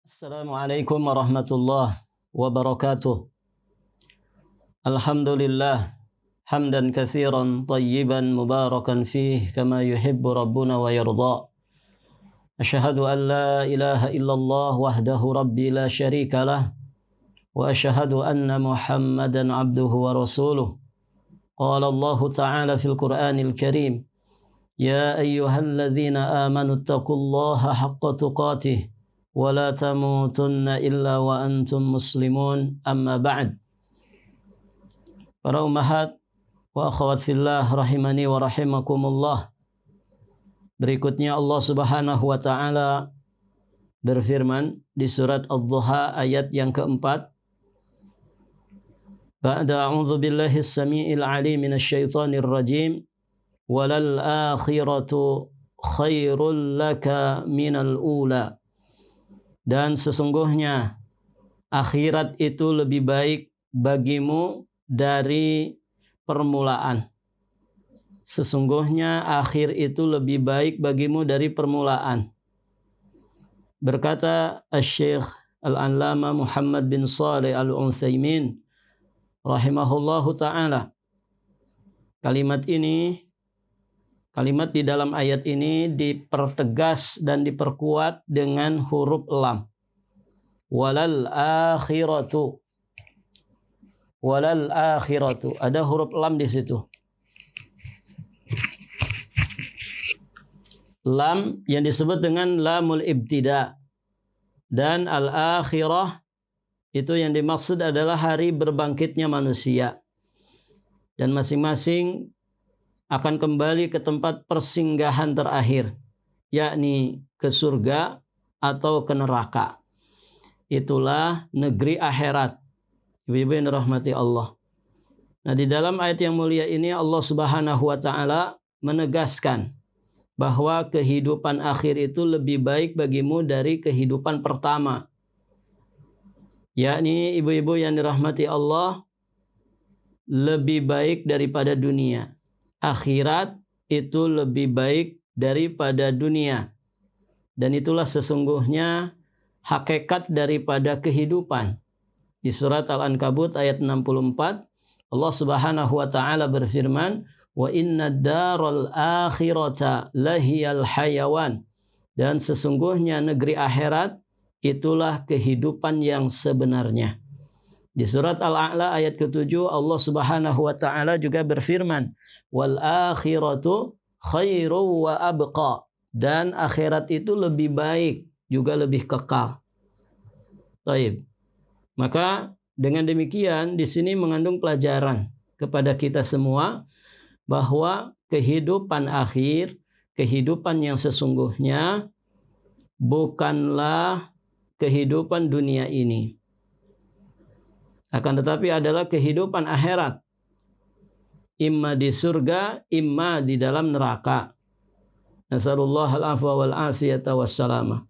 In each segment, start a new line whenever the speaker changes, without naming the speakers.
Assalamualaikum warahmatullahi wabarakatuh. Alhamdulillah hamdan katsiran tayyiban mubarakan fih kama yuhibbu rabbuna wa yarda. Asyhadu an la ilaha illallah wahdahu rabbi la syarika lah wa asyhadu anna Muhammadan abduhu wa rasuluh. Qala Allah ta'ala fil Qur'anil Karim, ya ayyuhalladzina amanu taqullaha haqqa tuqatih ولا تموتن إلا وأنتم مسلمون أما بعد. Para ummahat wa akhwat fillah rahimani wa rahimakumullah. Berikutnya Allah Subhanahu wa taala berfirman di surat Ad-Duha ayat yang keempat. Ba'da a'udzu billahi as-sami'il 'alim minasy syaithanir rajim. Walal akhiratu khairul laka minal ula. Dan sesungguhnya akhirat itu lebih baik bagimu dari permulaan. Sesungguhnya akhir itu lebih baik bagimu dari permulaan. Berkata Asy-Syaikh Al-'Allamah Muhammad bin Shalih Al-Utsaimin rahimahullahu ta'ala. Kalimat di dalam ayat ini dipertegas dan diperkuat dengan huruf lam. Walal akhiratu. Walal akhiratu. Ada huruf lam di situ. Lam yang disebut dengan lamul ibtida. Dan al-akhirah itu yang dimaksud adalah hari berbangkitnya manusia. Dan masing-masing akan kembali ke tempat persinggahan terakhir, yakni ke surga atau ke neraka. Itulah negeri akhirat. Ibu-ibu yang dirahmati Allah. Nah, di dalam ayat yang mulia ini Allah Subhanahu wa taala menegaskan bahwa kehidupan akhir itu lebih baik bagimu dari kehidupan pertama. Yakni ibu-ibu yang dirahmati Allah, lebih baik daripada dunia. Akhirat itu lebih baik daripada dunia. Dan itulah sesungguhnya hakikat daripada kehidupan. Di surat Al-Ankabut ayat 64, Allah Subhanahu wa taala berfirman, "Wa inna daral akhirata lahiyal hayawan." Dan sesungguhnya negeri akhirat itulah kehidupan yang sebenarnya. Di surat Al-A'la ayat ke-7 Allah Subhanahu wa taala juga berfirman, "Wal akhiratu khairu wa abqa." Dan akhirat itu lebih baik, juga lebih kekal. Baik. Maka dengan demikian di sini mengandung pelajaran kepada kita semua bahwa kehidupan akhir, kehidupan yang sesungguhnya bukanlah kehidupan dunia ini. Akan tetapi adalah kehidupan akhirat. Imma di surga, imma di dalam neraka. Nasallallahu al-afwa wal afiyata wassalamah.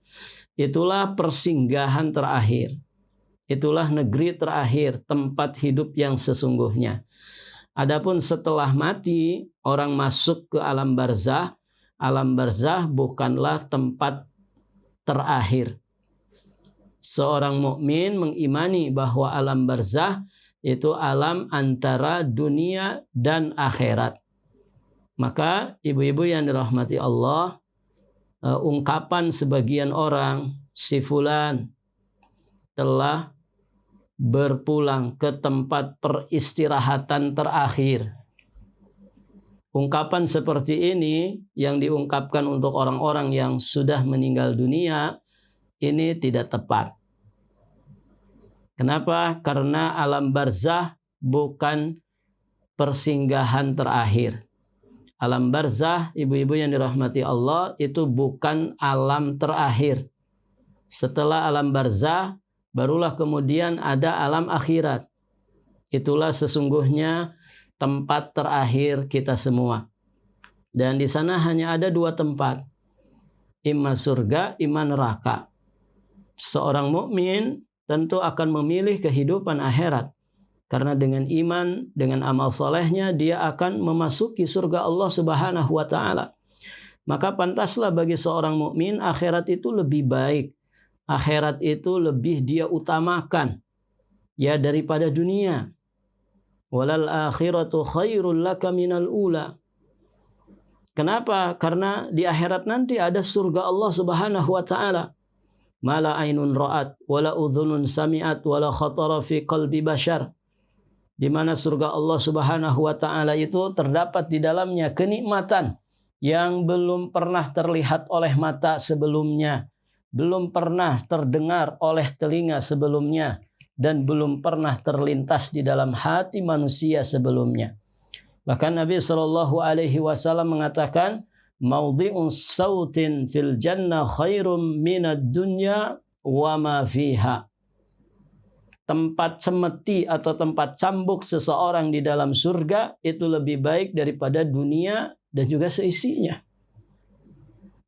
Itulah persinggahan terakhir. Itulah negeri terakhir, tempat hidup yang sesungguhnya. Adapun setelah mati, orang masuk ke alam barzah. Alam barzah bukanlah tempat terakhir. Seorang mukmin mengimani bahwa alam barzah itu alam antara dunia dan akhirat. Maka ibu-ibu yang dirahmati Allah, ungkapan sebagian orang, si fulan telah berpulang ke tempat peristirahatan terakhir. Ungkapan seperti ini yang diungkapkan untuk orang-orang yang sudah meninggal dunia, ini tidak tepat. Kenapa? Karena alam barzah bukan persinggahan terakhir. Alam barzah, ibu-ibu yang dirahmati Allah, itu bukan alam terakhir. Setelah alam barzah, barulah kemudian ada alam akhirat. Itulah sesungguhnya tempat terakhir kita semua. Dan di sana hanya ada dua tempat. Imma surga, imma neraka. Seorang mukmin tentu akan memilih kehidupan akhirat. Karena dengan iman, dengan amal solehnya, dia akan memasuki surga Allah Subhanahu wa ta'ala. Maka pantaslah bagi seorang mukmin akhirat itu lebih baik akhirat itu lebih dia utamakan ya daripada dunia. Walal akhiratu khairul laka minal ula. Kenapa? Karena di akhirat nanti ada surga Allah Subhanahu wa taala. Mala ainun ra'at wala udhunun sami'at wala khatara fi qalbi bashar. Di mana surga Allah Subhanahu wa taala itu terdapat di dalamnya kenikmatan yang belum pernah terlihat oleh mata sebelumnya, belum pernah terdengar oleh telinga sebelumnya, dan belum pernah terlintas di dalam hati manusia sebelumnya. Bahkan Nabi SAW mengatakan, maudhi'un sautin fil jannah khairum minad dunya wa ma fiha. Tempat semeti atau tempat cambuk seseorang di dalam surga itu lebih baik daripada dunia dan juga seisinya.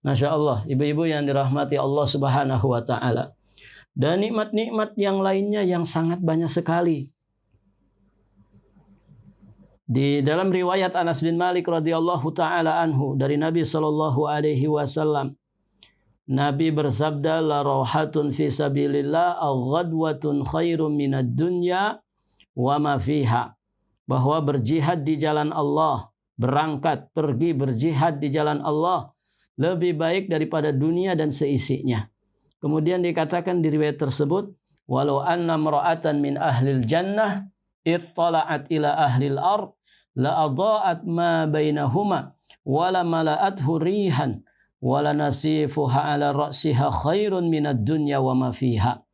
Masya Allah, ibu-ibu yang dirahmati Allah Subhanahu wa ta'ala. Dan nikmat-nikmat yang lainnya yang sangat banyak sekali. Di dalam riwayat Anas bin Malik radhiyallahu taala anhu dari Nabi sallallahu alaihi wasallam, Nabi bersabda, la rauhatun fi sabilillah aghadwatun khairum minad dunya wa ma fiha. Bahwa berjihad di jalan Allah, berangkat pergi berjihad di jalan Allah lebih baik daripada dunia dan seisinya. Kemudian dikatakan di riwayat tersebut, walau anna mar'atan min ahlil jannah ittala'at ila ahlil ard la adha'at ma bainahuma wala mala'athu rihan wala nasifuha ala ra'siha khairun minad dunya wa ma fiha.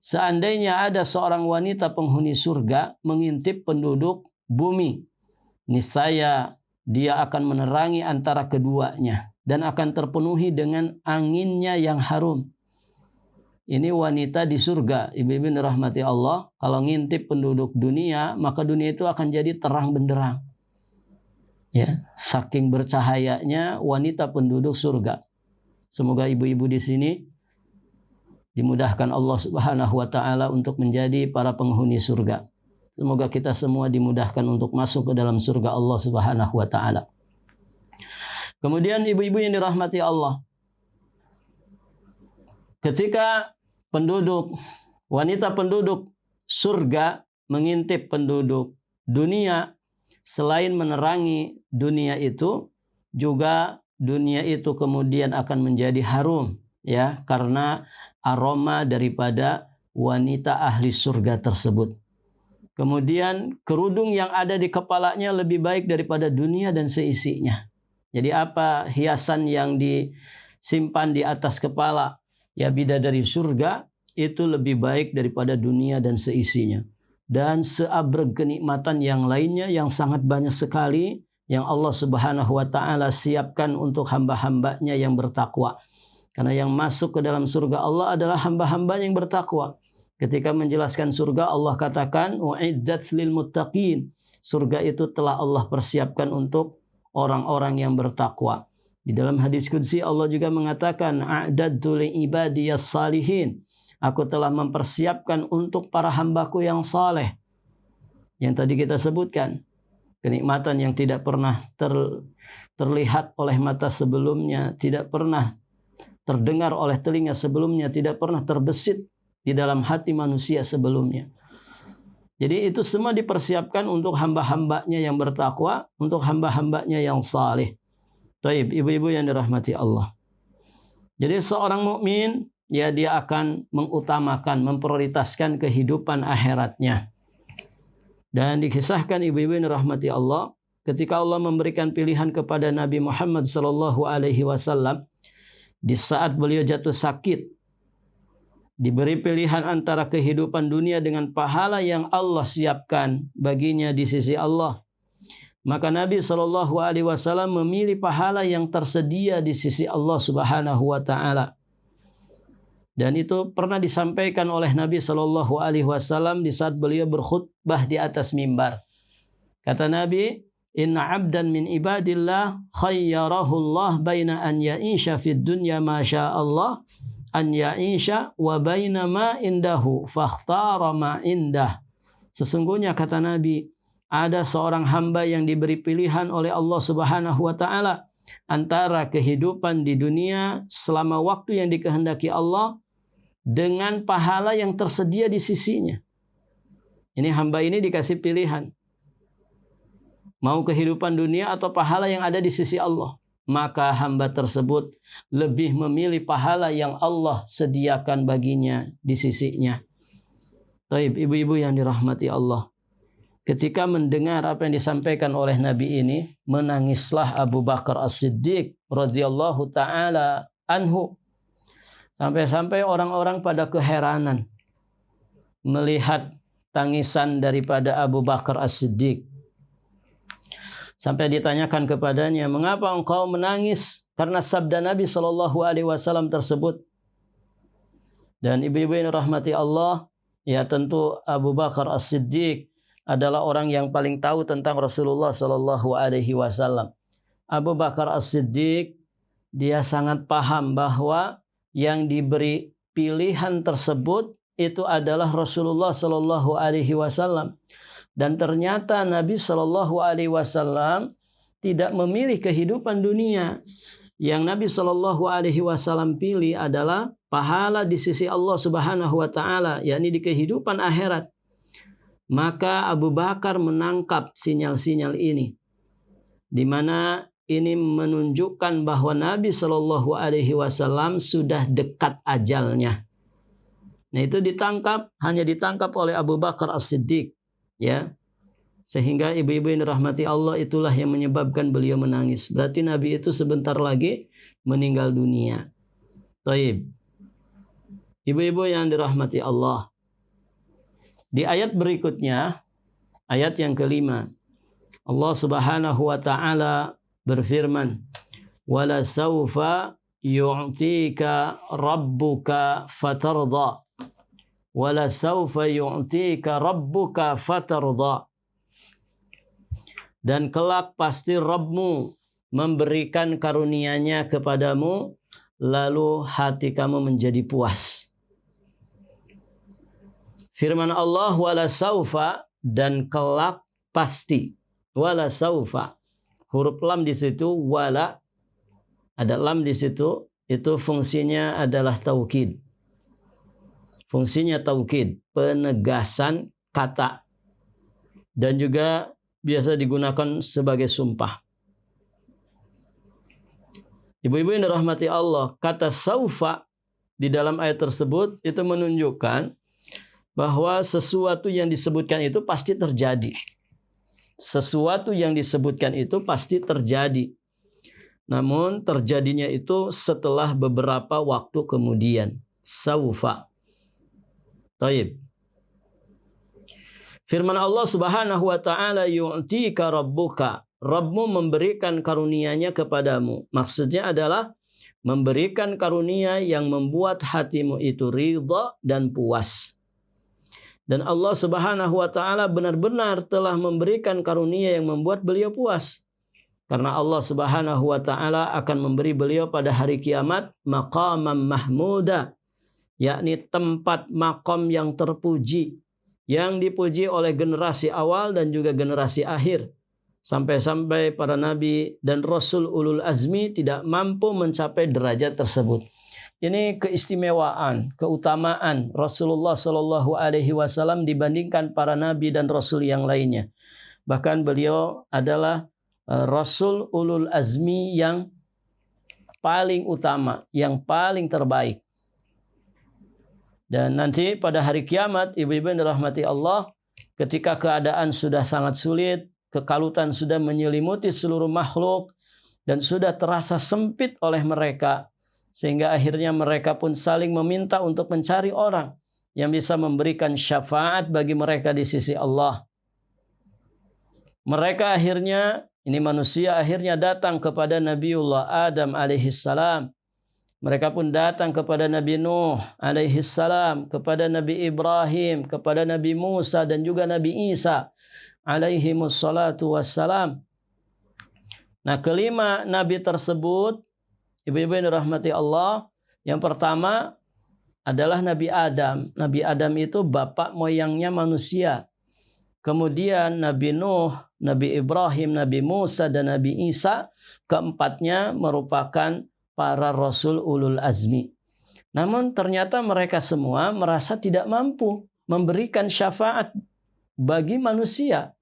Seandainya ada seorang wanita penghuni surga mengintip penduduk bumi, niscaya dia akan menerangi antara keduanya dan akan terpenuhi dengan anginnya yang harum. Ini wanita di surga, ibu-ibu dirahmati Allah. Kalau ngintip penduduk dunia, maka dunia itu akan jadi terang benderang. Ya, saking bercahayanya wanita penduduk surga. Semoga ibu-ibu di sini dimudahkan Allah Subhanahu wa taala untuk menjadi para penghuni surga. Semoga kita semua dimudahkan untuk masuk ke dalam surga Allah Subhanahu wa taala. Kemudian ibu-ibu yang dirahmati Allah, ketika wanita penduduk surga mengintip penduduk dunia, selain menerangi dunia itu, juga dunia itu kemudian akan menjadi harum, ya, karena aroma daripada wanita ahli surga tersebut. Kemudian kerudung yang ada di kepalanya lebih baik daripada dunia dan seisinya. Jadi apa hiasan yang disimpan di atas kepala, ya, bidadari surga itu lebih baik daripada dunia dan seisinya. Dan seabrek kenikmatan yang lainnya yang sangat banyak sekali yang Allah Subhanahu wa taala siapkan untuk hamba-hambanya yang bertakwa. Karena yang masuk ke dalam surga Allah adalah hamba-hamba yang bertakwa. Ketika menjelaskan surga, Allah katakan u'iddat lil muttaqin. Surga itu telah Allah persiapkan untuk orang-orang yang bertakwa. Di dalam hadis qudsi Allah juga mengatakan a'dadtu li ibadiyas salihin. Aku telah mempersiapkan untuk para hambaku yang saleh. Yang tadi kita sebutkan, kenikmatan yang tidak pernah terlihat oleh mata sebelumnya, tidak pernah terdengar oleh telinga sebelumnya, tidak pernah terbesit di dalam hati manusia sebelumnya. Jadi itu semua dipersiapkan untuk hamba-hambanya yang bertakwa, untuk hamba-hambanya yang saleh. Taib, ibu-ibu yang dirahmati Allah. Jadi seorang mukmin, ya, dia akan mengutamakan, memprioritaskan kehidupan akhiratnya. Dan dikisahkan ibu-ibu yang dirahmati Allah, ketika Allah memberikan pilihan kepada Nabi Muhammad SAW di saat beliau jatuh sakit, diberi pilihan antara kehidupan dunia dengan pahala yang Allah siapkan baginya di sisi Allah. Maka Nabi SAW memilih pahala yang tersedia di sisi Allah Subhanahu wa taala. Dan itu pernah disampaikan oleh Nabi SAW di saat beliau berkhutbah di atas mimbar. Kata Nabi, inna abdan min ibadillah khayyarahu Allah baina an ya'isha fid dunya ma Allah an ya'isha wa baina ma indahu fakhtara ma indah. Sesungguhnya kata Nabi, ada seorang hamba yang diberi pilihan oleh Allah Subhanahu wa taala antara kehidupan di dunia selama waktu yang dikehendaki Allah dengan pahala yang tersedia di sisinya. Ini hamba ini dikasih pilihan. Mau kehidupan dunia atau pahala yang ada di sisi Allah. Maka hamba tersebut lebih memilih pahala yang Allah sediakan baginya di sisinya. Taib, ibu-ibu yang dirahmati Allah. Ketika mendengar apa yang disampaikan oleh Nabi ini, menangislah Abu Bakar As-Siddiq radhiyallahu taala anhu. Sampai-sampai orang-orang pada keheranan melihat tangisan daripada Abu Bakar As-Siddiq. Sampai ditanyakan kepadanya, mengapa engkau menangis? Karena sabda Nabi SAW tersebut. Dan ibu-ibu yang rahmati Allah, ya tentu Abu Bakar As-Siddiq adalah orang yang paling tahu tentang Rasulullah SAW. Abu Bakar As-Siddiq, dia sangat paham bahwa yang diberi pilihan tersebut itu adalah Rasulullah SAW. Dan ternyata Nabi SAW tidak memilih kehidupan dunia. Yang Nabi SAW pilih adalah pahala di sisi Allah Subhanahu wa taala, yakni di kehidupan akhirat. Maka Abu Bakar menangkap sinyal-sinyal ini, di mana ini menunjukkan bahwa Nabi SAW sudah dekat ajalnya. Nah, itu hanya ditangkap oleh Abu Bakar As-Siddiq, ya. Sehingga ibu-ibu yang dirahmati Allah, itulah yang menyebabkan beliau menangis. Berarti Nabi itu sebentar lagi meninggal dunia. Taib. Ibu-ibu yang dirahmati Allah. Di ayat berikutnya, ayat yang kelima, Allah Subhanahu wa taala berfirman, "Wala saufa yu'tika rabbuka fatarda." Wala saufa yu'tika rabbuka fatarda. Dan kelak pasti Rabbmu memberikan karunia-Nya kepadamu, lalu hati kamu menjadi puas. Firman Allah, wala saufa, dan kelak pasti. Wala saufa. Huruf lam di situ, wala, ada lam di situ, itu fungsinya adalah taukid. Fungsinya taukid, penegasan kata. Dan juga biasa digunakan sebagai sumpah. Ibu-ibu yang dirahmati Allah, kata saufa di dalam ayat tersebut itu menunjukkan bahwa sesuatu yang disebutkan itu pasti terjadi. Sesuatu yang disebutkan itu pasti terjadi. Namun terjadinya itu setelah beberapa waktu kemudian. Saufa. Taib. Firman Allah Subhanahu wa taala, yu'tika rabbuka. Rabbmu memberikan karunia-Nya kepadamu. Maksudnya adalah memberikan karunia yang membuat hatimu itu ridha dan puas. Dan Allah Subhanahu wa taala benar-benar telah memberikan karunia yang membuat beliau puas. Karena Allah Subhanahu wa taala akan memberi beliau pada hari kiamat maqamam mahmuda, yakni tempat makom yang terpuji, yang dipuji oleh generasi awal dan juga generasi akhir. Sampai-sampai para nabi dan rasul ulul azmi tidak mampu mencapai derajat tersebut. Ini keistimewaan, keutamaan Rasulullah Shallallahu Alaihi Wasallam dibandingkan para nabi dan rasul yang lainnya. Bahkan beliau adalah rasul ulul azmi yang paling utama, yang paling terbaik. Dan nanti pada hari kiamat, ibu-ibu yang dirahmati Allah, ketika keadaan sudah sangat sulit, kekalutan sudah menyelimuti seluruh makhluk, dan sudah terasa sempit oleh mereka, sehingga akhirnya mereka pun saling meminta untuk mencari orang yang bisa memberikan syafaat bagi mereka di sisi Allah. Mereka akhirnya, ini manusia akhirnya datang kepada Nabiullah Adam alaihissalam. Mereka pun datang kepada Nabi Nuh alaihissalam, kepada Nabi Ibrahim, kepada Nabi Musa dan juga Nabi Isa alaihimussalatu wassalam. Nah, kelima nabi tersebut, ibu-ibu yang dirahmati Allah, yang pertama adalah Nabi Adam. Nabi Adam itu bapak moyangnya manusia. Kemudian Nabi Nuh, Nabi Ibrahim, Nabi Musa, dan Nabi Isa. Keempatnya merupakan para rasul ulul azmi. Namun ternyata mereka semua merasa tidak mampu memberikan syafaat bagi manusia.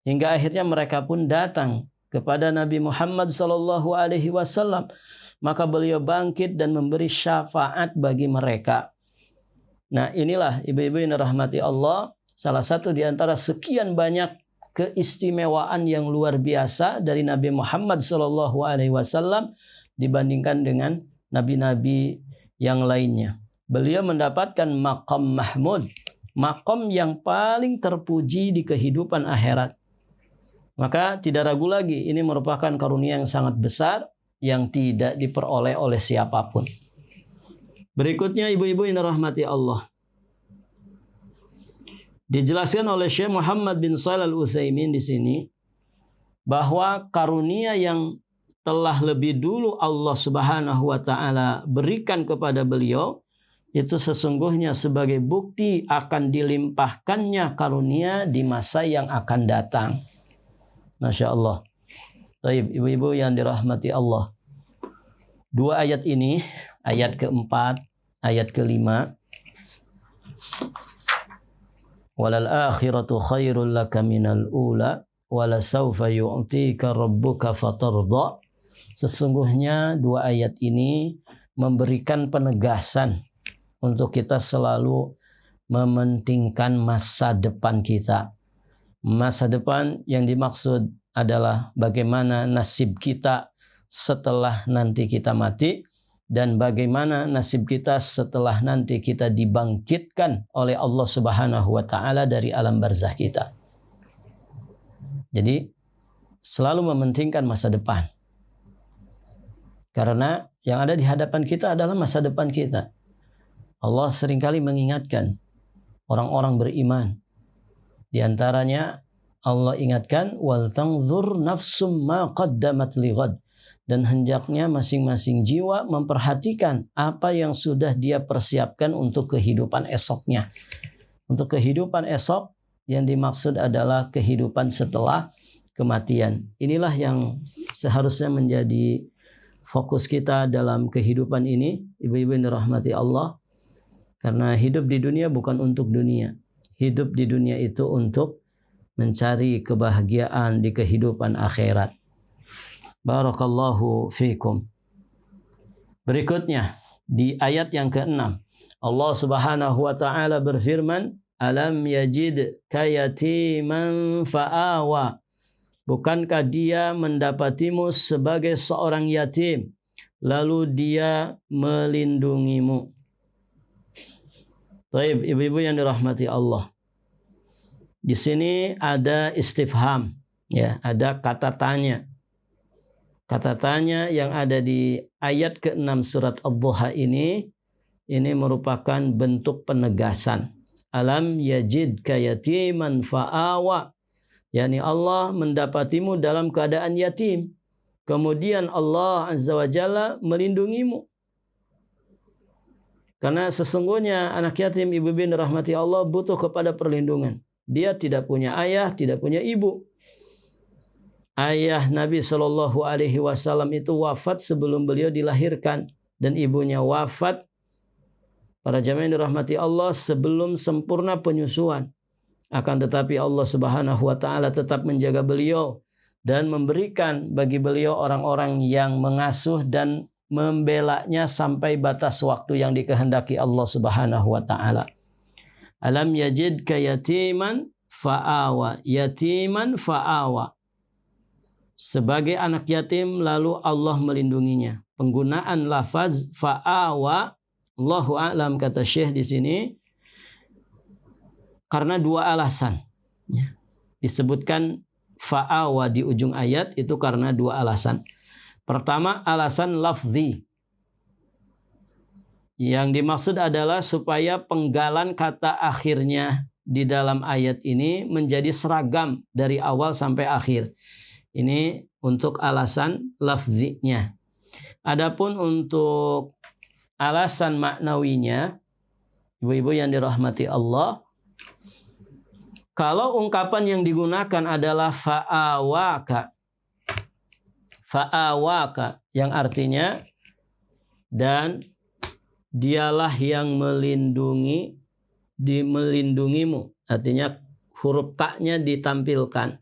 Hingga akhirnya mereka pun datang kepada Nabi Muhammad SAW. Maka beliau bangkit dan memberi syafaat bagi mereka. Nah, inilah ibu-ibu yang dirahmati Allah, salah satu di antara sekian banyak keistimewaan yang luar biasa dari Nabi Muhammad SAW dibandingkan dengan nabi-nabi yang lainnya. Beliau mendapatkan maqam mahmud, maqam yang paling terpuji di kehidupan akhirat. Maka tidak ragu lagi, ini merupakan karunia yang sangat besar yang tidak diperoleh oleh siapapun. Berikutnya ibu-ibu yang dirahmati Allah, dijelaskan oleh Syekh Muhammad bin Shalih Al-Utsaimin di sini bahwa karunia yang telah lebih dulu Allah Subhanahu wa taala berikan kepada beliau itu sesungguhnya sebagai bukti akan dilimpahkannya karunia di masa yang akan datang. Masya Allah. Baik, ibu-ibu yang dirahmati Allah. Dua ayat ini, ayat keempat, ayat kelima. Walal akhiratu khairul laka minal ula wala sawfa yu'tika rabbuka fatarda. Sesungguhnya dua ayat ini memberikan penegasan untuk kita selalu mementingkan masa depan kita. Masa depan yang dimaksud adalah bagaimana nasib kita setelah nanti kita mati dan bagaimana nasib kita setelah nanti kita dibangkitkan oleh Allah Subhanahu wa taala dari alam barzah kita. Jadi selalu mementingkan masa depan. Karena yang ada di hadapan kita adalah masa depan kita. Allah seringkali mengingatkan orang-orang beriman. Di antaranya Allah ingatkan wal tanzur nafsum ma qaddamat lighad, dan hendaknya masing-masing jiwa memperhatikan apa yang sudah dia persiapkan untuk kehidupan esoknya. Untuk kehidupan esok yang dimaksud adalah kehidupan setelah kematian. Inilah yang seharusnya menjadi fokus kita dalam kehidupan ini, ibu-ibu yang dirahmati Allah. Karena hidup di dunia bukan untuk dunia. Hidup di dunia itu untuk mencari kebahagiaan di kehidupan akhirat. Barakallahu fikum. Berikutnya di ayat yang ke-6, Allah Subhanahu wa taala berfirman, "Alam yajid kayatiman fa'awa." Bukankah dia mendapatimu sebagai seorang yatim, lalu dia melindungimu. Baik, ibu-ibu yang dirahmati Allah. Di sini ada istifham, ya, ada kata tanya. Kata tanya yang ada di ayat ke-6 surat Ad-Duha ini merupakan bentuk penegasan. Alam yajidka yatiman fa'awa. yakni Allah mendapatimu dalam keadaan yatim. Kemudian Allah Azza wa Jalla melindungimu. Karena sesungguhnya anak yatim, ibu bin rahmati Allah, butuh kepada perlindungan. Dia tidak punya ayah, tidak punya ibu. Ayah Nabi SAW itu wafat sebelum beliau dilahirkan. Dan ibunya wafat, para jamaah yang dirahmati Allah, sebelum sempurna penyusuan. Akan tetapi Allah Subhanahu wa taala tetap menjaga beliau dan memberikan bagi beliau orang-orang yang mengasuh dan membelanya sampai batas waktu yang dikehendaki Allah Subhanahu wa taala. Alam yajidka yatiman fa'awa, yatiman fa'awa. Sebagai anak yatim lalu Allah melindunginya. Penggunaan lafaz fa'awa, Allahu a'lam, kata Syekh di sini, karena dua alasan. Disebutkan fa'awa di ujung ayat itu karena dua alasan. Pertama, alasan lafzi. Yang dimaksud adalah supaya penggalan kata akhirnya di dalam ayat ini menjadi seragam dari awal sampai akhir. Ini untuk alasan lafzinya. Adapun untuk alasan maknawinya, ibu-ibu yang dirahmati Allah, kalau ungkapan yang digunakan adalah fa'awaka, fa'awaka, yang artinya dan dialah yang melindungimu. Artinya huruf ka-nya ditampilkan.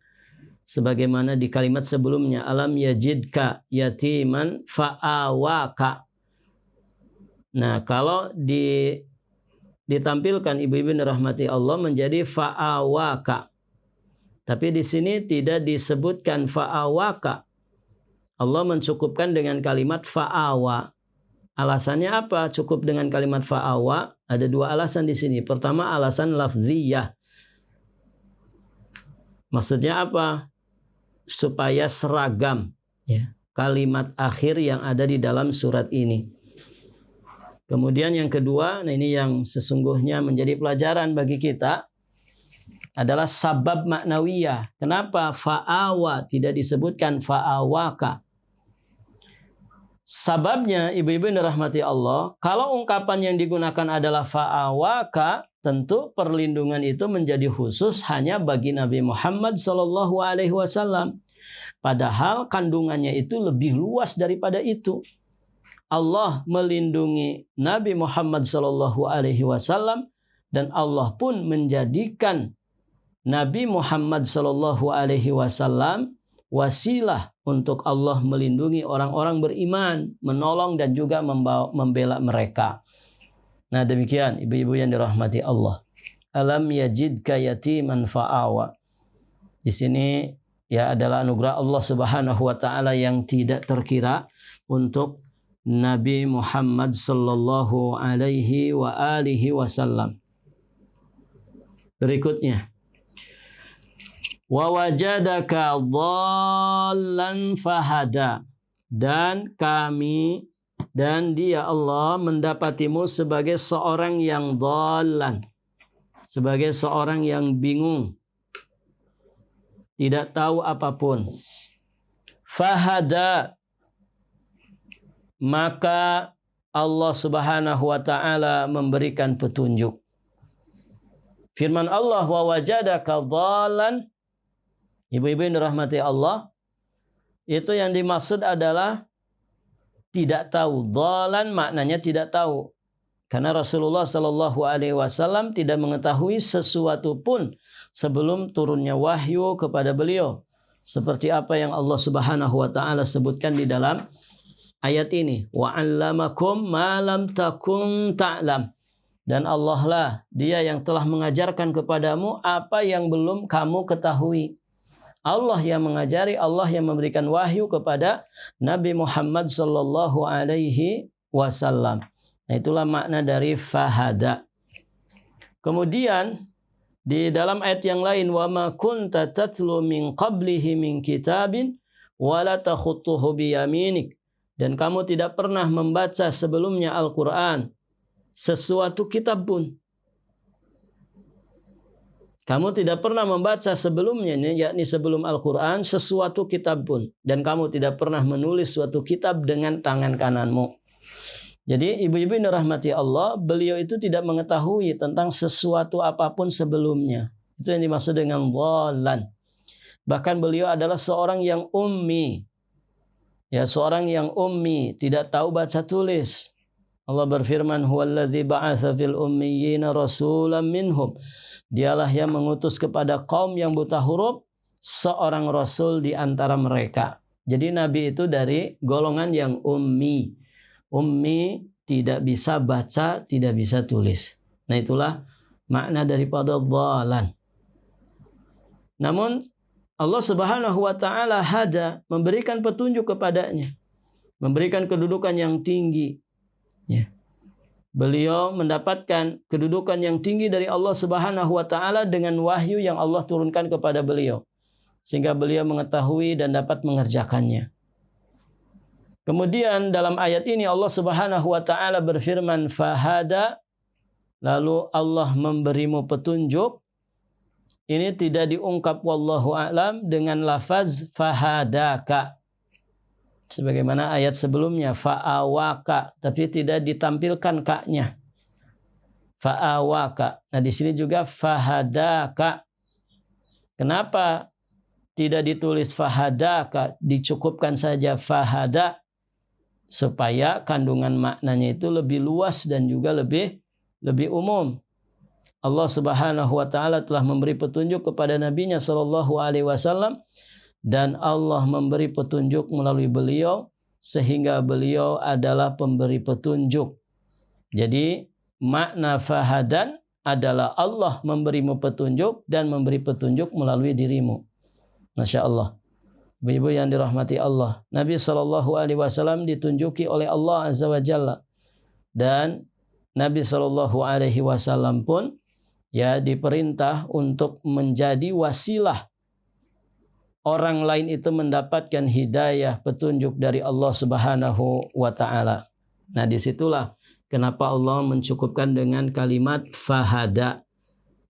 Sebagaimana di kalimat sebelumnya, alam yajidka yatiman fa'awaka. Nah, kalau ditampilkan ibu-ibu dirahmati Allah menjadi fa'awaka. Tapi di sini tidak disebutkan fa'awaka. Allah mencukupkan dengan kalimat fa'awa. Alasannya apa? Cukup dengan kalimat fa'awa. Ada dua alasan di sini. Pertama, alasan lafziyah. Maksudnya apa? Supaya seragam kalimat akhir yang ada di dalam surat ini. Kemudian yang kedua, nah ini yang sesungguhnya menjadi pelajaran bagi kita, adalah sabab maknawiyah. Kenapa fa'awa tidak disebutkan fa'awaka? Sababnya, ibu-ibu yang dirahmati Allah, kalau ungkapan yang digunakan adalah fa'awaka, tentu perlindungan itu menjadi khusus hanya bagi Nabi Muhammad SAW. Padahal kandungannya itu lebih luas daripada itu. Allah melindungi Nabi Muhammad SAW dan Allah pun menjadikan Nabi Muhammad SAW wasilah untuk Allah melindungi orang-orang beriman, menolong dan juga membela mereka. Nah, demikian ibu-ibu yang dirahmati Allah. Alam yajidka yatiman fa'awa. Di sini ya adalah anugerah Allah Subhanahu wa taala yang tidak terkira untuk Nabi Muhammad sallallahu alaihi wa alihi wasallam. Berikutnya, wa wajadaka dhallan fahada. Dan kami dan dia Allah mendapatimu sebagai seorang yang dhallan, sebagai seorang yang bingung, tidak tahu apapun. Fahada, maka Allah Subhanahu wa taala memberikan petunjuk. Firman Allah, wa wajadaka dhallan, ibu-ibu yang dirahmati Allah, itu yang dimaksud adalah tidak tahu. Dhallan maknanya tidak tahu. Karena Rasulullah sallallahu alaihi wasallam tidak mengetahui sesuatu pun sebelum turunnya wahyu kepada beliau. Seperti apa yang Allah Subhanahu wa taala sebutkan di dalam ayat ini, wa 'allamakum ma lam takun ta'lam. Dan Allah lah dia yang telah mengajarkan kepadamu apa yang belum kamu ketahui. Allah yang mengajari, Allah yang memberikan wahyu kepada Nabi Muhammad sallallahu alaihi wasallam. Nah, itulah makna dari fahada. Kemudian di dalam ayat yang lain, wa ma kunta tatlu min qablihi min kitabin wa la takhutuhu biyaminik. Dan kamu tidak pernah membaca sebelumnya Al-Quran sesuatu kitab pun. Kamu tidak pernah membaca sebelumnya, yakni sebelum Al-Quran, sesuatu kitab pun. Dan kamu tidak pernah menulis suatu kitab dengan tangan kananmu. Jadi ibu-ibu yang dirahmati Allah, beliau itu tidak mengetahui tentang sesuatu apapun sebelumnya. Itu yang dimaksud dengan dhallan. Bahkan beliau adalah seorang yang ummi. Ya, seorang yang ummi, tidak tahu baca tulis. Allah berfirman, huwallazi ba'atsa fil ummiyina rasulan minhum. Dialah yang mengutus kepada kaum yang buta huruf seorang rasul di antara mereka. Jadi Nabi itu dari golongan yang ummi. Ummi, tidak bisa baca, tidak bisa tulis. Nah, itulah makna daripada dhallan. Namun Allah Subhanahu wa taala hada, memberikan petunjuk kepadanya, memberikan kedudukan yang tinggi. Ya. Beliau mendapatkan kedudukan yang tinggi dari Allah Subhanahu wa taala dengan wahyu yang Allah turunkan kepada beliau, sehingga beliau mengetahui dan dapat mengerjakannya. Kemudian dalam ayat ini Allah Subhanahu wa taala berfirman fahada, lalu Allah memberimu petunjuk. Ini tidak diungkap wallahu a'lam dengan lafaz fahadaka. Sebagaimana ayat sebelumnya fa'awaka, tapi tidak ditampilkan ka-nya. Fa'awaka. Nah, di sini juga fahadaka. Kenapa tidak ditulis fahadaka, dicukupkan saja fahada? supaya kandungan maknanya itu lebih luas dan juga lebih umum. Allah Subhanahu wa taala telah memberi petunjuk kepada nabinya sallallahu alaihi wasallam, dan Allah memberi petunjuk melalui beliau sehingga beliau adalah pemberi petunjuk. Jadi makna fahadan adalah Allah memberimu petunjuk dan memberi petunjuk melalui dirimu. Masya Allah. Ibu-ibu yang dirahmati Allah, Nabi Shallallahu Alaihi Wasallam ditunjuki oleh Allah Azza wa Jalla, dan Nabi Shallallahu Alaihi Wasallam pun ya diperintah untuk menjadi wasilah orang lain itu mendapatkan hidayah petunjuk dari Allah Subhanahu wa taala. Nah, disitulah kenapa Allah mencukupkan dengan kalimat fahada,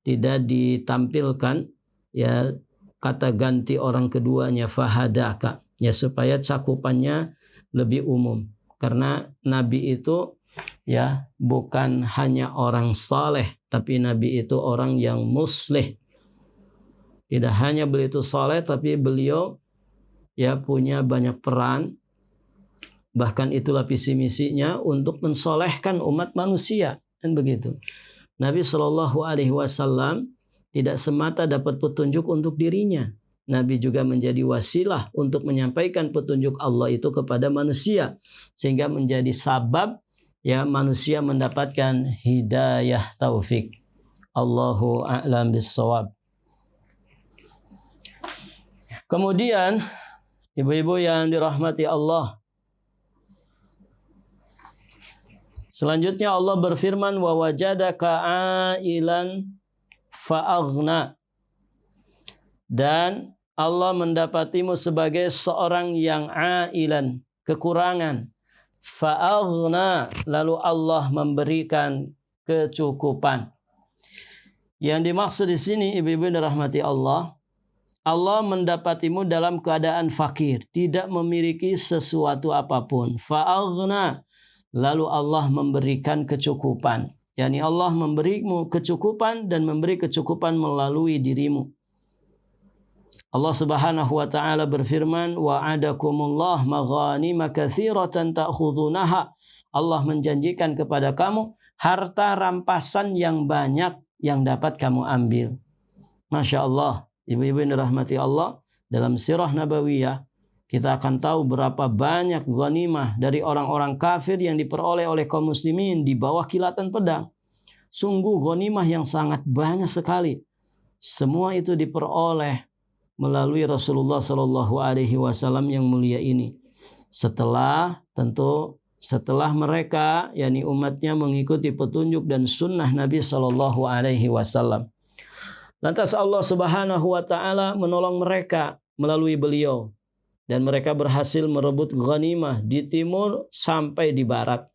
tidak ditampilkan ya kata ganti orang keduanya fahadaka, ya supaya cakupannya lebih umum. Karena Nabi itu ya bukan hanya orang saleh, tapi Nabi itu orang yang muslih. Tidak hanya beliau itu saleh, tapi beliau ya punya banyak peran. Bahkan itulah visi misinya untuk mensolehkan umat manusia, dan begitu. Nabi Shallallahu Alaihi Wasallam tidak semata dapat petunjuk untuk dirinya. Nabi juga menjadi wasilah untuk menyampaikan petunjuk Allah itu kepada manusia, sehingga menjadi sabab ya manusia mendapatkan hidayah taufik. Allahu a'lam bissawab. Kemudian ibu-ibu yang dirahmati Allah, selanjutnya Allah berfirman, wa wajadaka ailan fa'aghna, dan Allah mendapatimu sebagai seorang yang ailan, kekurangan, fa'aghna, lalu Allah memberikan kecukupan. Yang dimaksud di sini ibu-ibu yang dirahmati Allah, Allah mendapatimu dalam keadaan fakir, tidak memiliki sesuatu apapun. Fa'aghna, lalu Allah memberikan kecukupan. Yani Allah memberimu kecukupan dan memberi kecukupan melalui dirimu. Allah Subhanahu wa taala berfirman, wa'adakumullah maghanima katsiratan ta'khudunaha. Allah menjanjikan kepada kamu harta rampasan yang banyak yang dapat kamu ambil. Masya Allah. Ibu-ibu yang dirahmati Allah, dalam sirah nabawiyah kita akan tahu berapa banyak ghanimah dari orang-orang kafir yang diperoleh oleh kaum muslimin di bawah kilatan pedang. Sungguh ghanimah yang sangat banyak sekali. Semua itu diperoleh melalui Rasulullah Sallallahu Alaihi Wasallam yang mulia ini. Setelah mereka, yakni umatnya, mengikuti petunjuk dan sunnah Nabi Sallallahu Alaihi Wasallam. Lantas Allah Subhanahu wa taala menolong mereka melalui beliau, dan mereka berhasil merebut ghanimah di timur sampai di barat.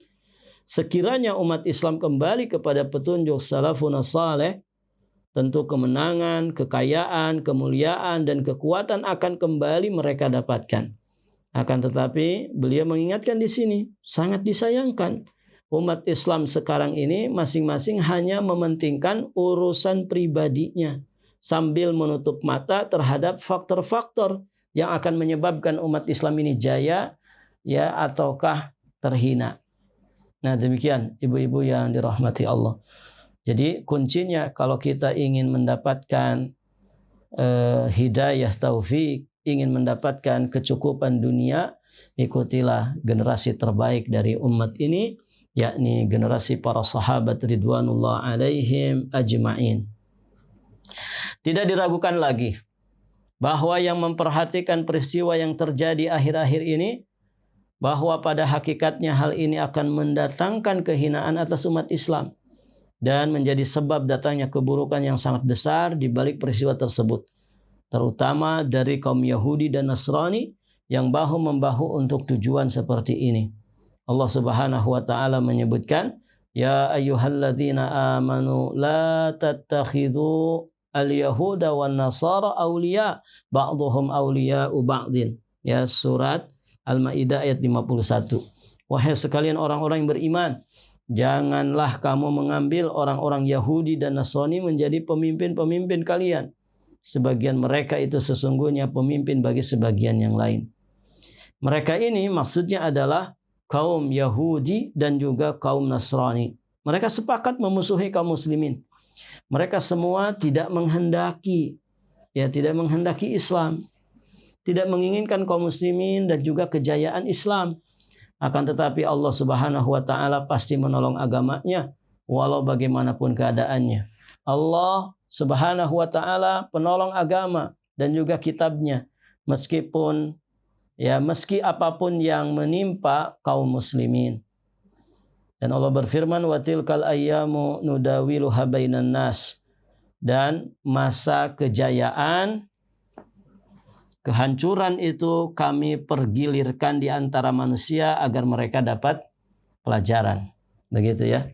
Sekiranya umat Islam kembali kepada petunjuk salafun saleh, tentu kemenangan, kekayaan, kemuliaan, dan kekuatan akan kembali mereka dapatkan. Akan tetapi beliau mengingatkan di sini, sangat disayangkan umat Islam sekarang ini masing-masing hanya mementingkan urusan pribadinya sambil menutup mata terhadap faktor-faktor yang akan menyebabkan umat Islam ini jaya ya ataukah terhina. Nah, demikian ibu-ibu yang dirahmati Allah. Jadi kuncinya kalau kita ingin mendapatkan hidayah taufik, ingin mendapatkan kecukupan dunia, ikutilah generasi terbaik dari umat ini, yakni generasi para sahabat ridwanullah alaihim ajma'in. Tidak diragukan lagi bahwa yang memperhatikan peristiwa yang terjadi akhir-akhir ini, bahwa pada hakikatnya hal ini akan mendatangkan kehinaan atas umat Islam dan menjadi sebab datangnya keburukan yang sangat besar di balik peristiwa tersebut, terutama dari kaum Yahudi dan Nasrani yang bahu-membahu untuk tujuan seperti ini. Allah Subhanahu wa taala menyebutkan, ya ayyuhalladzina amanu la tattakhidhu al-yahuda wan nasara awliya ba'dhum awliya'u ba'din. Ya, surat Al-Maidah ayat 51. Wahai sekalian orang-orang yang beriman, janganlah kamu mengambil orang-orang Yahudi dan Nasrani menjadi pemimpin-pemimpin kalian. Sebagian mereka itu sesungguhnya pemimpin bagi sebagian yang lain. Mereka ini maksudnya adalah kaum Yahudi dan juga kaum Nasrani. Mereka sepakat memusuhi kaum muslimin. Mereka semua tidak menghendaki Islam, tidak menginginkan kaum muslimin dan juga kejayaan Islam. Akan tetapi Allah Subhanahu wa taala pasti menolong agamanya walau bagaimanapun keadaannya. Allah Subhanahu wa taala penolong agama dan juga kitabnya meski apapun yang menimpa kaum muslimin. Dan Allah berfirman, wa tilkal ayyamu nudawiluha bainan nas. Dan masa kejayaan, kehancuran itu kami pergilirkan di antara manusia agar mereka dapat pelajaran. Begitu ya.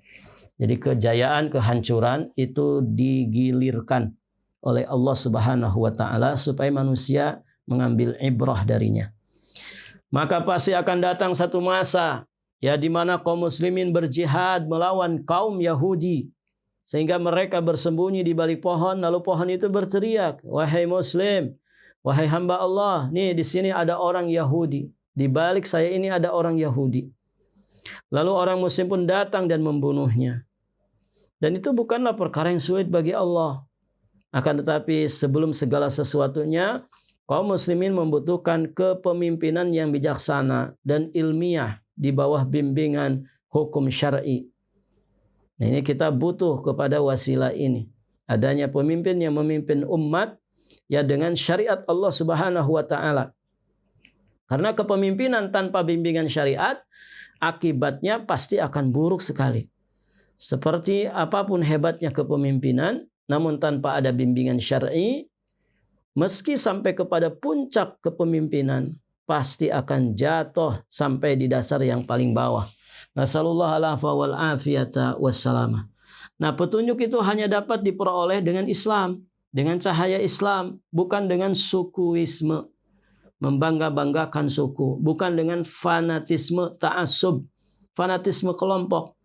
Jadi kejayaan, kehancuran itu digilirkan oleh Allah Subhanahu wa taala supaya manusia mengambil ibrah darinya. Maka pasti akan datang satu masa di mana kaum muslimin berjihad melawan kaum Yahudi sehingga mereka bersembunyi di balik pohon, lalu pohon itu berteriak, "Wahai muslim, wahai hamba Allah, nih di sini ada orang Yahudi, di balik saya ini ada orang Yahudi." Lalu orang muslim pun datang dan membunuhnya. Dan itu bukanlah perkara yang sulit bagi Allah. Akan tetapi sebelum segala sesuatunya, kaum muslimin membutuhkan kepemimpinan yang bijaksana dan ilmiah di bawah bimbingan hukum syar'i. Nah, ini kita butuh kepada wasilah ini. Adanya pemimpin yang memimpin umat dengan syariat Allah Subhanahu wa taala. Karena kepemimpinan tanpa bimbingan syariat akibatnya pasti akan buruk sekali. Seperti apapun hebatnya kepemimpinan, namun tanpa ada bimbingan syar'i, meski sampai kepada puncak kepemimpinan, pasti akan jatuh sampai di dasar yang paling bawah. Nasallallahu alaihi wal afiyata wassalamah. Nah, petunjuk itu hanya dapat diperoleh dengan Islam, dengan cahaya Islam, bukan dengan sukuisme, membangga-banggakan suku, bukan dengan fanatisme ta'assub, fanatisme kelompok,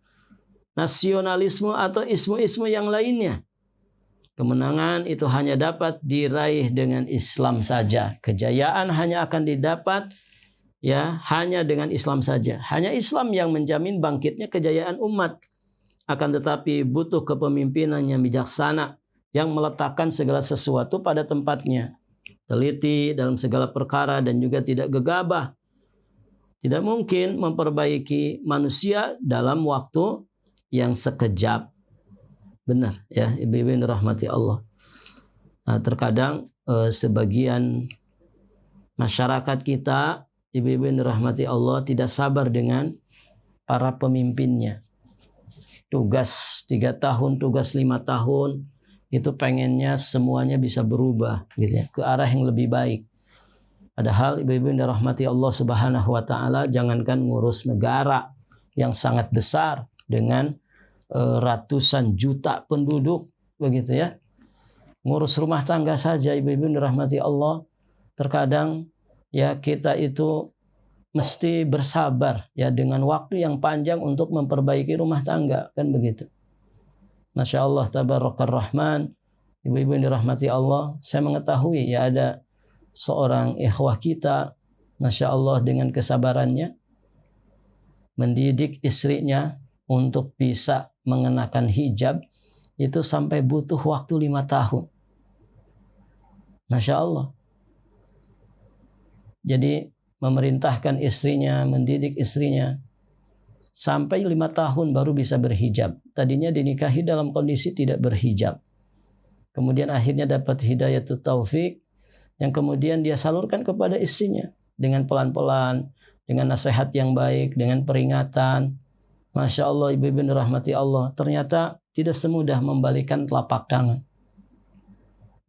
nasionalisme atau isme-isme yang lainnya. Kemenangan itu hanya dapat diraih dengan Islam saja. Kejayaan hanya akan didapat hanya dengan Islam saja. Hanya Islam yang menjamin bangkitnya kejayaan umat. Akan tetapi butuh kepemimpinan yang bijaksana yang meletakkan segala sesuatu pada tempatnya. Teliti dalam segala perkara dan juga tidak gegabah. Tidak mungkin memperbaiki manusia dalam waktu yang sekejap. Benar ya, ibu-ibu yang dirahmati Allah. Nah, terkadang sebagian masyarakat kita, ibu-ibu yang dirahmati Allah, tidak sabar dengan para pemimpinnya. Tugas 3 tahun, tugas 5 tahun, itu pengennya semuanya bisa berubah gitu ya, ke arah yang lebih baik. Padahal ibu-ibu yang dirahmati Allah Subhanahu wa taala, jangankan ngurus negara yang sangat besar dengan ratusan juta penduduk begitu ya. Ngurus rumah tangga saja ibu-ibu dirahmati Allah, terkadang kita itu mesti bersabar dengan waktu yang panjang untuk memperbaiki rumah tangga, kan begitu. Masya Allah tabarakar rahman, ibu-ibu yang dirahmati Allah, saya mengetahui ada seorang ikhwah kita, Masya Allah dengan kesabarannya mendidik istrinya untuk bisa mengenakan hijab itu sampai butuh waktu 5 tahun. Masya Allah. Jadi memerintahkan istrinya, mendidik istrinya sampai 5 tahun baru bisa berhijab. Tadinya dinikahi dalam kondisi tidak berhijab. Kemudian akhirnya dapat hidayatut taufik yang kemudian dia salurkan kepada istrinya dengan pelan-pelan, dengan nasihat yang baik, dengan peringatan. Masya Allah ibu-ibu rahmati Allah, ternyata tidak semudah membalikan telapak tangan.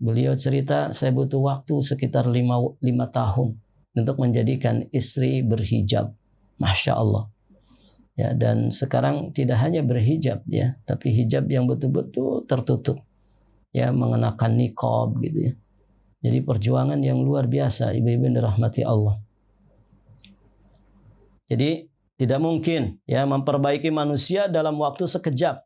Beliau cerita, saya butuh waktu sekitar 5 tahun untuk menjadikan istri berhijab. Masya Allah. Dan sekarang tidak hanya berhijab tapi hijab yang betul-betul tertutup. Mengenakan niqab gitu ya. Jadi perjuangan yang luar biasa ibu-ibu rahmati Allah. Jadi tidak mungkin memperbaiki manusia dalam waktu sekejap.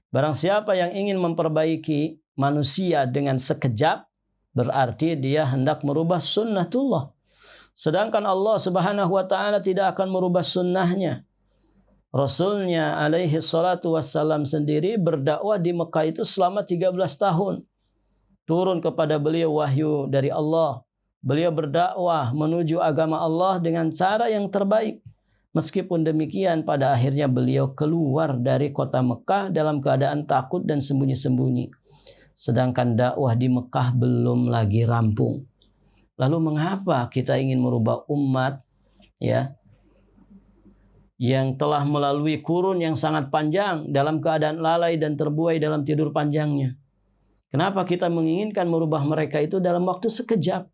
Barang siapa yang ingin memperbaiki manusia dengan sekejap, berarti dia hendak merubah sunnatullah. Sedangkan Allah Subhanahu wa taala tidak akan merubah sunnahnya. Rasulnya alaihi salatu wassalam sendiri berdakwah di Mekah itu selama 13 tahun. Turun kepada beliau wahyu dari Allah. Beliau berdakwah menuju agama Allah dengan cara yang terbaik. Meskipun demikian, pada akhirnya beliau keluar dari kota Mekah dalam keadaan takut dan sembunyi-sembunyi. Sedangkan dakwah di Mekah belum lagi rampung. Lalu mengapa kita ingin merubah umat ya yang telah melalui kurun yang sangat panjang dalam keadaan lalai dan terbuai dalam tidur panjangnya? Kenapa kita menginginkan merubah mereka itu dalam waktu sekejap?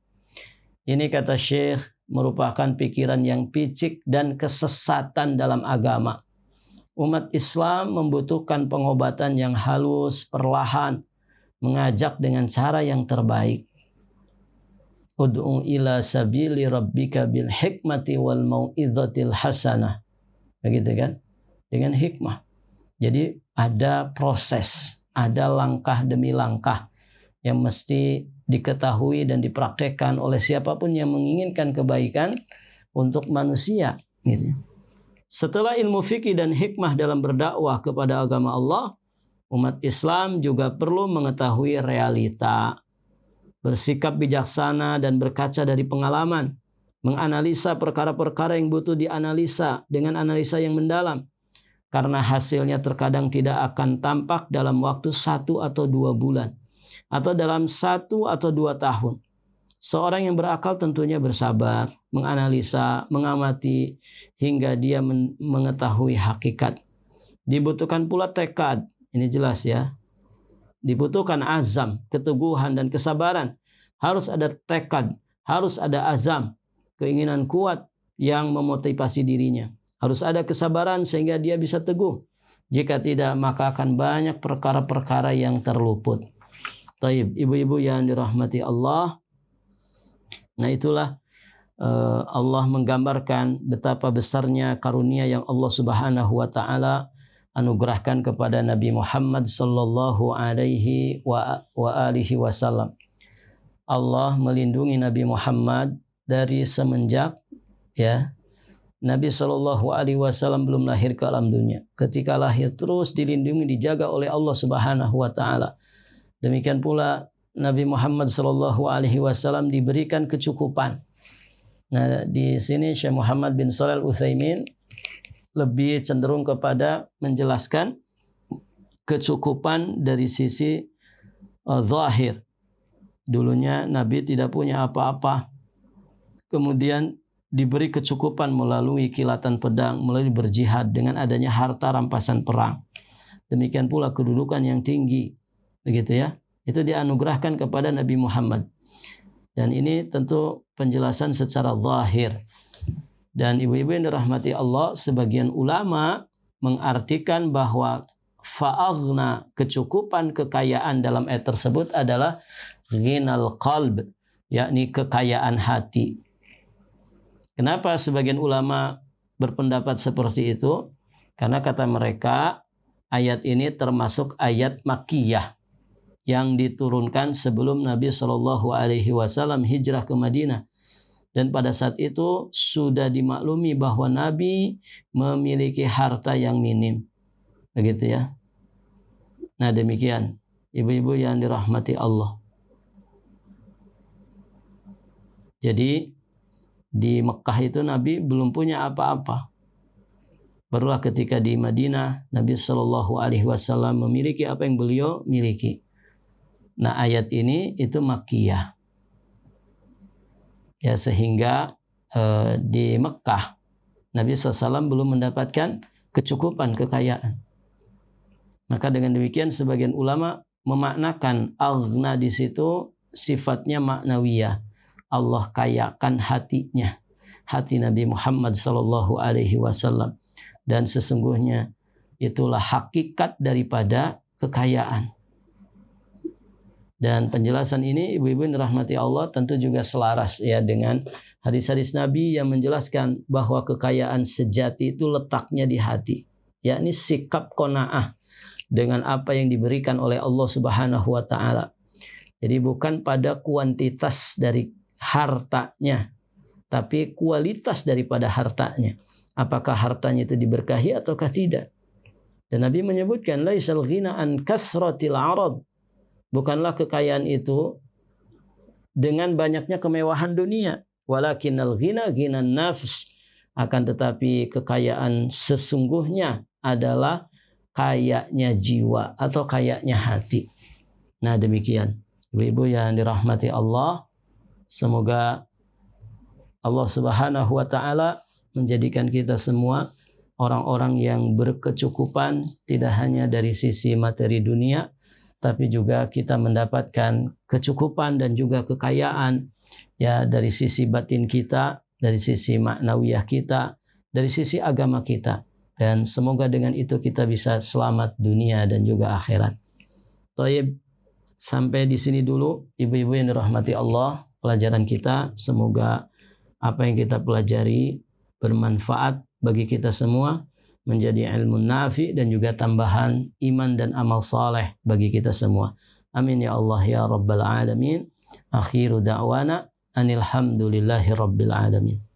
Ini kata Syekh merupakan pikiran yang picik dan kesesatan dalam agama. Umat Islam membutuhkan pengobatan yang halus, perlahan, mengajak dengan cara yang terbaik. Ud'u ila sabili rabbika bil hikmati wal mau'izatil hasanah. Begitu kan? Dengan hikmah. Jadi ada proses, ada langkah demi langkah yang mesti diketahui dan dipraktekkan oleh siapapun yang menginginkan kebaikan untuk manusia. Gitu. Setelah ilmu fikih dan hikmah dalam berdakwah kepada agama Allah, umat Islam juga perlu mengetahui realita, bersikap bijaksana dan berkaca dari pengalaman, menganalisa perkara-perkara yang butuh dianalisa dengan analisa yang mendalam, karena hasilnya terkadang tidak akan tampak dalam waktu 1 atau 2 bulan, atau dalam 1 atau 2 tahun. Seorang yang berakal tentunya bersabar, menganalisa, mengamati, hingga dia mengetahui hakikat. Dibutuhkan pula tekad, ini jelas ya. Dibutuhkan azam, keteguhan dan kesabaran. Harus ada tekad, harus ada azam, keinginan kuat yang memotivasi dirinya. Harus ada kesabaran sehingga dia bisa teguh. Jika tidak, maka akan banyak perkara-perkara yang terluput. Taib, ibu-ibu yang dirahmati Allah. Nah itulah Allah menggambarkan betapa besarnya karunia yang Allah Subhanahu wa taala anugerahkan kepada Nabi Muhammad sallallahu alaihi wa alihi wasallam. Allah melindungi Nabi Muhammad dari semenjak ya Nabi sallallahu alaihi wasallam belum lahir ke alam dunia. Ketika lahir terus dilindungi, dijaga oleh Allah Subhanahu wa taala. Demikian pula Nabi Muhammad sallallahu alaihi wasallam diberikan kecukupan. Nah, di sini Syekh Muhammad bin Shalih Al-Utsaimin lebih cenderung kepada menjelaskan kecukupan dari sisi zahir. Dulunya Nabi tidak punya apa-apa. Kemudian diberi kecukupan melalui kilatan pedang, melalui berjihad dengan adanya harta rampasan perang. Demikian pula kedudukan yang tinggi. Begitu ya. Itu dianugerahkan kepada Nabi Muhammad. Dan ini tentu penjelasan secara zahir. Dan ibu-ibu yang dirahmati Allah, sebagian ulama mengartikan bahwa fa'aghna, kecukupan kekayaan dalam ayat tersebut adalah ghinal qalb, yakni kekayaan hati. Kenapa sebagian ulama berpendapat seperti itu? Karena kata mereka ayat ini termasuk ayat Makkiyah yang diturunkan sebelum Nabi SAW hijrah ke Madinah. Dan pada saat itu sudah dimaklumi bahwa Nabi memiliki harta yang minim. Begitu ya. Nah demikian, ibu-ibu yang dirahmati Allah. Jadi di Mekah itu Nabi belum punya apa-apa. Barulah ketika di Madinah Nabi SAW memiliki apa yang beliau miliki. Nah ayat ini itu Makkiyah. Ya sehingga di Mekah Nabi SAW belum mendapatkan kecukupan kekayaan. Maka dengan demikian sebagian ulama memaknakan aghna di situ sifatnya maknawiyah. Allah kayakan hatinya, hati Nabi Muhammad SAW, dan sesungguhnya itulah hakikat daripada kekayaan. Dan penjelasan ini ibu-ibu yang dirahmati Allah tentu juga selaras ya dengan hadis-hadis Nabi yang menjelaskan bahwa kekayaan sejati itu letaknya di hati, yakni sikap qanaah dengan apa yang diberikan oleh Allah Subhanahu wa taala. Jadi bukan pada kuantitas dari hartanya, tapi kualitas daripada hartanya. Apakah hartanya itu diberkahi ataukah tidak? Dan Nabi menyebutkan laisal ghina an kasratil arad. Bukanlah kekayaan itu dengan banyaknya kemewahan dunia, walakinnal ghina ghinan nafs. Akan tetapi kekayaan sesungguhnya adalah kayaknya jiwa atau kayaknya hati. Nah, demikian ibu-ibu yang dirahmati Allah, semoga Allah Subhanahu wa taala menjadikan kita semua orang-orang yang berkecukupan, tidak hanya dari sisi materi dunia, tapi juga kita mendapatkan kecukupan dan juga kekayaan ya dari sisi batin kita, dari sisi maknawiyah kita, dari sisi agama kita. Dan semoga dengan itu kita bisa selamat dunia dan juga akhirat. Thayyib, sampai di sini dulu ibu-ibu yang dirahmati Allah pelajaran kita. Semoga apa yang kita pelajari bermanfaat bagi kita semua, menjadi ilmu nafi dan juga tambahan iman dan amal saleh bagi kita semua. Amin ya Allah ya Rabbal Alamin. Akhiru da'wana anil hamdulillahi Rabbil Alamin.